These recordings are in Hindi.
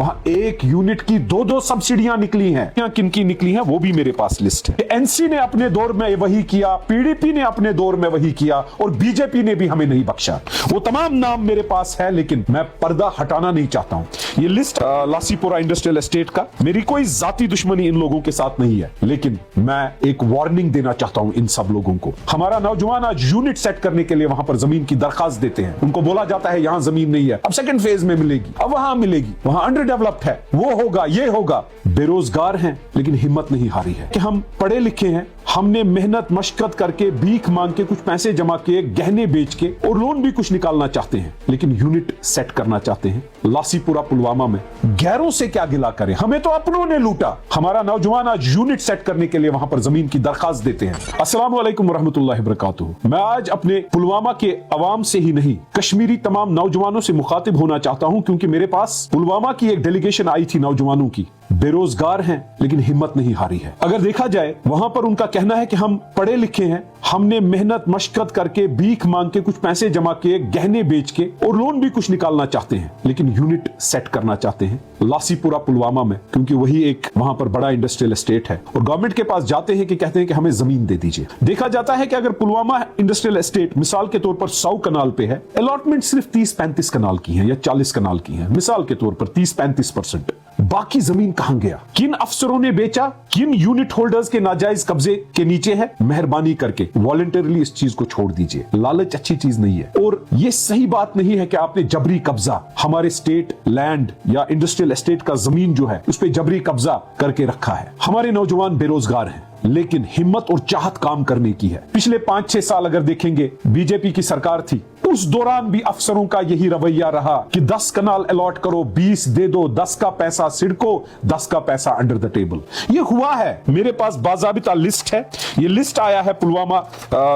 वहां एक यूनिट की दो दो सब्सिडियां निकली हैं। किन की निकली हैं वो भी मेरे पास लिस्ट है। एनसी ने अपने दौर में वही किया, पीडीपी ने अपने दौर में वही किया और बीजेपी ने भी हमें नहीं बख्शा। वो तमाम नाम मेरे पास है, लेकिन मैं पर्दा हटाना नहीं चाहता हूं। ये लिस्ट लासीपुरा इंडस्ट्रियल एस्टेट का, मेरी कोई जाती दुश्मनी इन लोगों के साथ नहीं है, लेकिन मैं एक वार्निंग देना चाहता हूं इन सब लोगों को। हमारा नौजवान आज यूनिट सेट करने के लिए वहां पर जमीन की दरखास्त देते हैं। उनको बोला जाता है यहां जमीन नहीं है, अब सेकंड फेज में मिलेगी, अब वहां मिलेगी, वहां अंडर डेवलप्ड है, वो होगा, ये होगा। बेरोजगार हैं लेकिन हिम्मत नहीं हारी है कि हम पढ़े लिखे हैं, हमने मेहनत मशक्कत करके भीख मांग के कुछ पैसे जमा किए, गहने बेच के और लोन भी कुछ निकालना चाहते हैं, लेकिन यूनिट सेट करना चाहते हैं लासीपुरा पुलवामा में। गैरों से क्या गिला करें, हमें तो अपनों ने लूटा। हमारा नौजवान आज यूनिट सेट करने के लिए वहां पर जमीन की दरखास्त देते हैं। अस्सलाम वालेकुम रहमतुल्लाहि वबरकातुहू। मैं आज अपने पुलवामा के अवाम से ही नहीं, कश्मीरी तमाम नौजवानों से मुखातिब होना चाहता हूं, क्योंकि मेरे पास पुलवामा की एक डेलीगेशन आई थी नौजवानों की। बेरोजगार हैं लेकिन हिम्मत नहीं हारी है। अगर देखा जाए वहां पर उनका कहना है कि हम पढ़े लिखे हैं, हमने मेहनत मशक्कत करके भीख मांग के कुछ पैसे जमा किए, गहने बेच के और लोन भी कुछ निकालना चाहते हैं, लेकिन यूनिट सेट करना चाहते हैं लासीपुरा पुलवामा में, क्योंकि वही एक वहां पर बड़ा इंडस्ट्रियल एस्टेट है। और गवर्नमेंट के पास जाते हैं कि कहते हैं कि हमें जमीन दे दीजिए। देखा जाता है कि अगर पुलवामा इंडस्ट्रियल एस्टेट मिसाल के तौर पर 100 कनाल पे है, अलॉटमेंट सिर्फ 30-35 कनाल की है या 40 कनाल की है, मिसाल के तौर पर 30-35%। बाकी जमीन कहां गया? किन अफसरों ने बेचा? किन यूनिट होल्डर्स के नाजायज कब्जे के नीचे है? मेहरबानी करके वॉलंटरली इस चीज को छोड़ दीजिए। लालच अच्छी चीज नहीं है, और ये सही बात नहीं है कि आपने जबरी कब्जा हमारे स्टेट लैंड या इंडस्ट्रियल एस्टेट का जमीन जो है उस पर जबरी कब्जा करके रखा है। हमारे नौजवान बेरोजगार हैं, लेकिन हिम्मत और चाहत काम करने की है। पिछले 5-6 साल अगर देखेंगे, बीजेपी की सरकार थी, उस दौरान भी अफसरों का यही रवैया रहा कि 10 कनाल अलॉट करो, 20 दे दो, 10 का पैसा सिडको, 10 का पैसा अंडर द टेबल। ये हुआ है, मेरे पास बाज़ाबिता लिस्ट है। ये लिस्ट आया है पुलवामा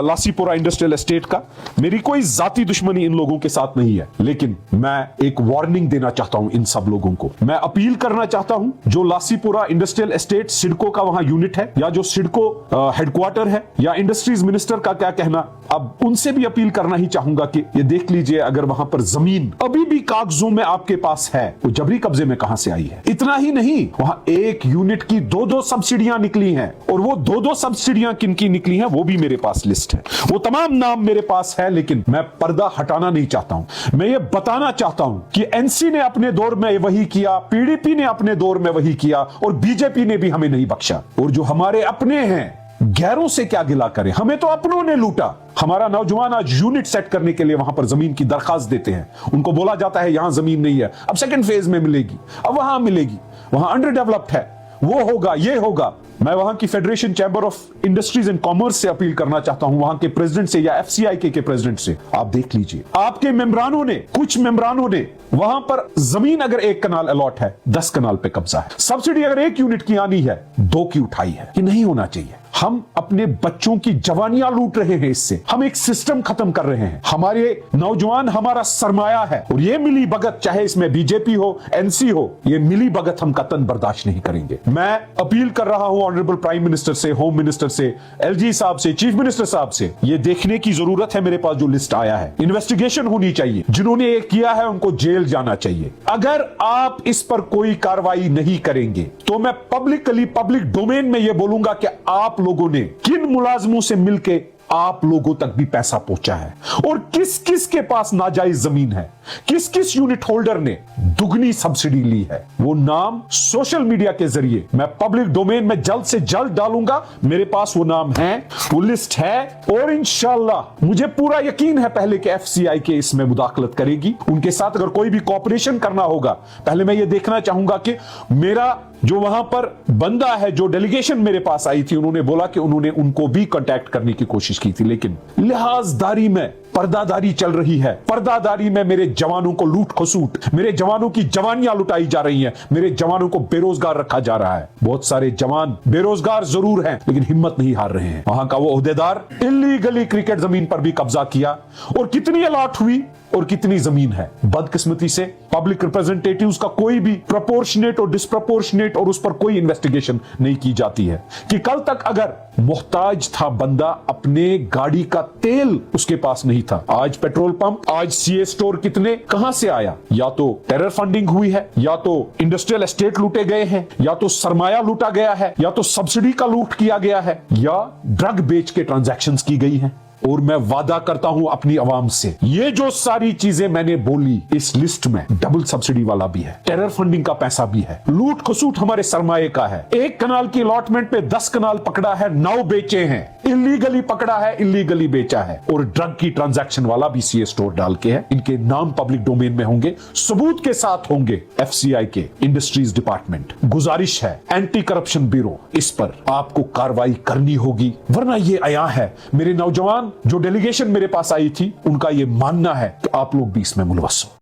लासीपुरा इंडस्ट्रियल एस्टेट का। मेरी कोई जाती दुश्मनी इन लोगों के साथ नहीं है, लेकिन मैं एक वार्निंग देना चाहता हूं इन सब लोगों को। मैं अपील करना चाहता हूं, जो लासीपुरा इंडस्ट्रियल एस्टेट सिडको का वहां यूनिट है, या जो सिडको हेडक्वार्टर है, या इंडस्ट्रीज मिनिस्टर का क्या कहना, अब उनसे भी अपील करना ही चाहूंगा कि ये देख लीजिए, अगर वहां पर जमीन अभी भी कागजों में आपके पास है, वो जबरी कब्जे में कहां से आई है। इतना ही नहीं, वहां एक यूनिट की दो दो सब्सिडियां निकली हैं, और वो दो दो सब्सिडियां किन की निकली हैं वो भी मेरे पास लिस्ट है। वो तमाम नाम मेरे पास है, लेकिन मैं पर्दा हटाना नहीं चाहता हूं। मैं ये बताना चाहता हूं कि एनसी ने अपने दौर में वही किया, पीडीपी ने अपने दौर में वही किया और बीजेपी ने भी हमें नहीं बख्शा। और जो हमारे अपने हैं, गैरों से क्या गिला करें, हमें तो अपनों ने लूटा। हमारा नौजवान आज यूनिट सेट करने के लिए वहां पर जमीन की दरखास्त देते हैं। उनको बोला जाता है यहां जमीन नहीं है, अब सेकंड फेज में मिलेगी, अब वहां मिलेगी, वहां अंडर डेवलप्ड है, वो होगा, ये होगा। मैं वहां की federation chamber of industries and commerce से अपील करना चाहता हूं, वहां के प्रेसिडेंट से या एफसीआईके के प्रेसिडेंट से। आप देख लीजिए, आपके मेंबरानों ने, कुछ मेंबरानों ने वहां पर जमीन अगर 1 कनाल अलॉट है, 10 कनाल पे कब्जा है। सब्सिडी अगर 1 यूनिट की आनी है, 2 की उठाई है। ये नहीं होना चाहिए। हम अपने बच्चों की जवानियां लूट रहे हैं इससे। हम एक सिस्टम खत्म कर रहे हैं। हमारे नौजवान हमारा सरमाया है, और ये मिली भगत, चाहे इसमें बीजेपी हो, एनसी हो, ये मिली भगत हम कतन बर्दाश्त नहीं करेंगे। मैं अपील कर रहा हूं ऑनरेबल प्राइम मिनिस्टर से, होम मिनिस्टर से, एलजी साहब से, चीफ मिनिस्टर साहब से, ये देखने की जरूरत है, मेरे पास जो लिस्ट आया है, इन्वेस्टिगेशन होनी चाहिए। जिन्होंने ये किया है उनको जेल जाना चाहिए। अगर आप इस पर कोई कार्रवाई नहीं करेंगे तो मैं पब्लिकली, पब्लिक डोमेन में यह बोलूंगा कि आप लोगों ने किन मुलाजमों से मिलके आप लोगों तक भी पैसा पहुंचा है, और किस किस के पास नाजायज जमीन है, किस किस यूनिट होल्डर ने दुगनी सब्सिडी ली है। वो नाम सोशल मीडिया के जरिए मैं पब्लिक डोमेन में जल्द से जल्द डालूंगा। मेरे पास वो नाम है, वो लिस्ट है, और इंशाल्लाह मुझे पूरा यकीन है पहले के एफसीआईके इसमें मुदाखलत करेगी। उनके साथ अगर कोई भी कॉपरेशन करना होगा, पहले मैं ये देखना चाहूंगा कि मेरा जो वहां पर बंदा है, जो डेलीगेशन मेरे पास आई थी, उन्होंने बोला कि उन्होंने उनको भी कांटेक्ट करने की कोशिश की थी, लेकिन लिहाजदारी में पर्दादारी चल रही है। पर्दादारी में मेरे जवानों को लूट खसूट, मेरे जवानों की जवानियां लुटाई जा रही हैं, मेरे जवानों को बेरोजगार रखा जा रहा है। बहुत सारे जवान बेरोजगार जरूर हैं, लेकिन हिम्मत नहीं हार रहे हैं। वहां का वो ओहदेदार इल्लीगली क्रिकेट जमीन पर भी कब्जा किया, और कितनी अलॉट हुई और कितनी जमीन है। बदकिस्मती से पब्लिक रिप्रेजेंटेटिव्स का कोई भी प्रोपोर्शनेट और डिस्प्रोपोर्शनेट और उस पर कोई इन्वेस्टिगेशन नहीं की जाती है कि कल तक अगर मोहताज था बंदा, अपने गाड़ी का तेल उसके पास नहीं था। आज पेट्रोल पंप, आज सीए स्टोर कितने कहां से आया? या तो टेरर फंडिंग हुई है, या तो इंडस्ट्रियल एस्टेट लूटे गए हैं, या तो सरमाया लूटा गया है, या तो सब्सिडी का लूट किया गया है, या ड्रग बेच के ट्रांजैक्शंस की गई हैं। और मैं वादा करता हूं अपनी आवाम से, ये जो सारी चीजें मैंने बोली इस लिस्ट में डबल सब्सिडी वाला भी है, टेरर फंडिंग का पैसा भी है, लूट खसूट हमारे सरमाए का है। 1 कनाल की अलॉटमेंट पे 10 कनाल पकड़ा है, 9 बेचे हैं, इलीगली पकड़ा है, इलीगली बेचा है। और ड्रग की ट्रांजैक्शन वाला भी सीए स्टोर डाल के है। इनके नाम पब्लिक डोमेन में होंगे, सबूत के साथ होंगे। एफसीआई के इंडस्ट्रीज डिपार्टमेंट, गुजारिश है एंटी करप्शन ब्यूरो, इस पर आपको कार्रवाई करनी होगी, वरना ये आया है। मेरे नौजवान जो डेलीगेशन मेरे पास आई थी, उनका यह मानना है कि आप लोग भी इसमें मुलवस हो।